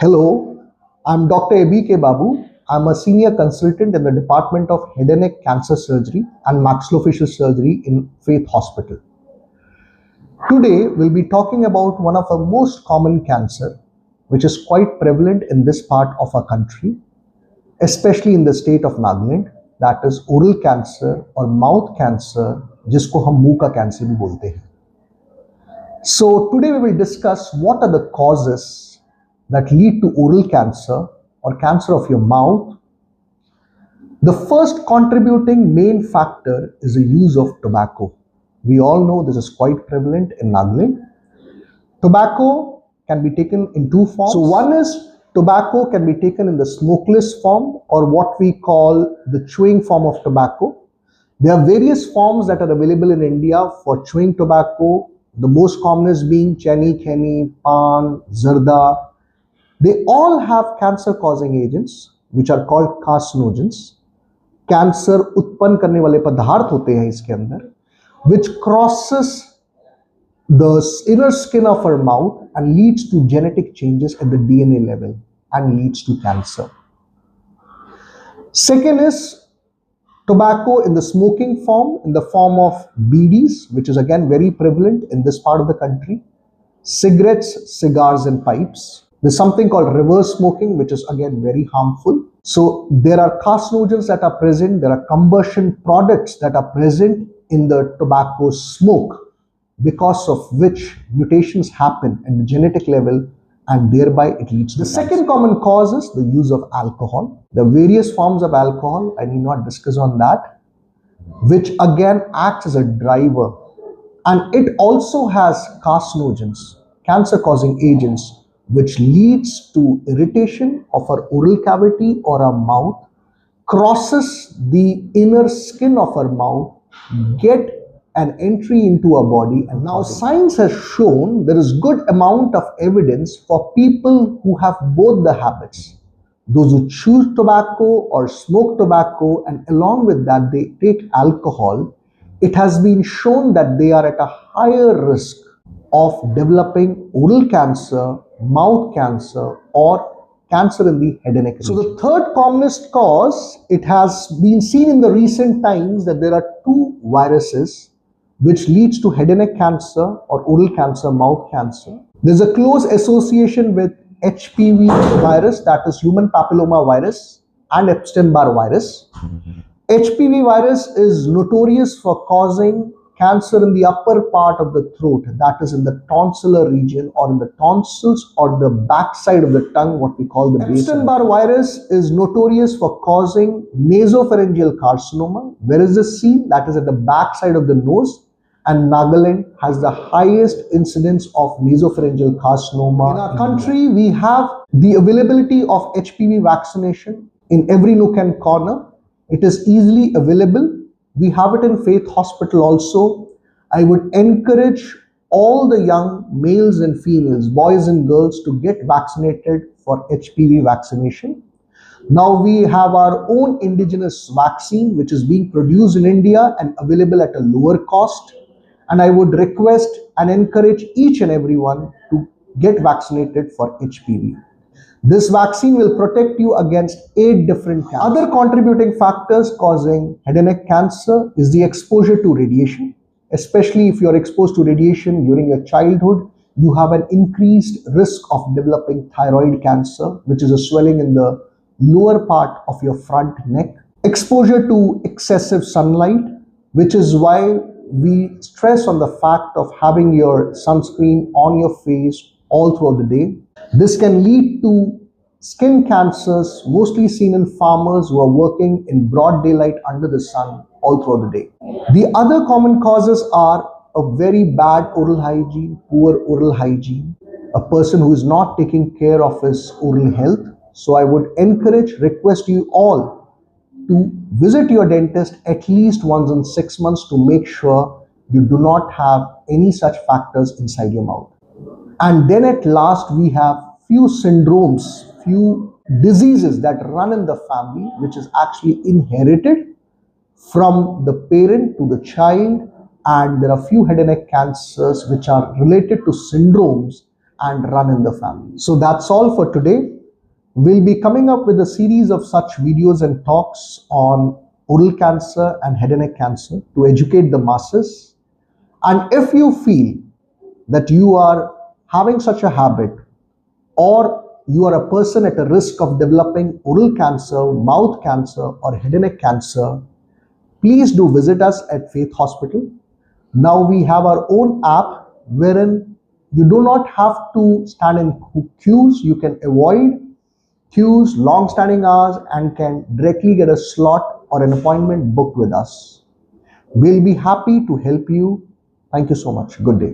Hello, I'm Dr. Aby K Babu. I'm a senior consultant in the Department of Head and Neck Cancer Surgery and Maxillofacial Surgery in Faithhospital. Today, we'll be talking about one of the most common cancer, which is quite prevalent in this part of our country, especially in the state of Nagaland, that is oral cancer or mouth cancer, जिसको हम मुंह का cancer भी बोलते हैं. So today we will discuss what are the causes that lead to oral cancer or cancer of your mouth. The first contributing main factor is the use of tobacco. We all know this is quite prevalent in Nagaland. Tobacco can be taken in two forms. So one is tobacco can be taken in the smokeless form or what we call the chewing form of tobacco. There are various forms that are available in India for chewing tobacco. The most commonest being cheni, kheni, pan, zarda. They all have cancer-causing agents, which are called carcinogens. Cancer उत्पन्न करने वाले पदार्थ होते हैं इसके अंदर, which crosses the inner skin of our mouth and leads to genetic changes at the DNA level and leads to cancer. Second is tobacco in the smoking form, in the form of BDs, which is again very prevalent in this part of the country. Cigarettes, cigars and pipes. There's something called reverse smoking, which is again very harmful. So there are carcinogens that are present, there are combustion products that are present in the tobacco smoke, because of which mutations happen at the genetic level and thereby it leads to cancer. The second common cause is the use of alcohol. There are various forms of alcohol, I need not discuss on that, which again acts as a driver, and it also has carcinogens, cancer-causing agents, which leads to irritation of our oral cavity or our mouth, crosses the inner skin of our mouth, get an entry into our body. And now science has shown there is good amount of evidence for people who have both the habits. Those who chew tobacco or smoke tobacco and along with that they take alcohol, it has been shown that they are at a higher risk of developing oral cancer, mouth cancer or cancer in the head and neck region. So the third commonest cause, it has been seen in the recent times that there are two viruses which leads to head and neck cancer or oral cancer, mouth cancer. There's a close association with HPV virus, that is human papilloma virus, and Epstein-Barr virus. HPV virus is notorious for causing cancer in the upper part of the throat, that is in the tonsillar region or in the tonsils or the backside of the tongue, what we call the base. Epstein-Barr virus is notorious for causing nasopharyngeal carcinoma. Where is this seen? That is at the backside of the nose, and Nagaland has the highest incidence of nasopharyngeal carcinoma. In our country, we have the availability of HPV vaccination in every nook and corner. It is easily available. We have it in Faithhospital also. I would encourage all the young males and females, boys and girls, to get vaccinated for HPV vaccination. Now we have our own indigenous vaccine which is being produced in India and available at a lower cost. And I would request and encourage each and everyone to get vaccinated for HPV. This vaccine will protect you against 8 different cancers. Other contributing factors causing head and neck cancer is the exposure to radiation. Especially if you are exposed to radiation during your childhood, you have an increased risk of developing thyroid cancer, which is a swelling in the lower part of your front neck. Exposure to excessive sunlight, which is why we stress on the fact of having your sunscreen on your face all throughout the day. This can lead to skin cancers, mostly seen in farmers who are working in broad daylight under the sun all throughout the day. The other common causes are a very bad oral hygiene, poor oral hygiene, a person who is not taking care of his oral health. So I would request you all to visit your dentist at least once in 6 months to make sure you do not have any such factors inside your mouth. And then at last we have few syndromes, few diseases that run in the family, which is actually inherited from the parent to the child, and there are few head and neck cancers which are related to syndromes and run in the family. So that's all for today. We'll be coming up with a series of such videos and talks on oral cancer and head and neck cancer to educate the masses. And if you feel that you are having such a habit, or you are a person at a risk of developing oral cancer, mouth cancer, or head and neck cancer, please do visit us at Faithhospital. Now we have our own app wherein you do not have to stand in queues. You can avoid queues, long standing hours, and can directly get a slot or an appointment booked with us. We'll be happy to help you. Thank you so much. Good day.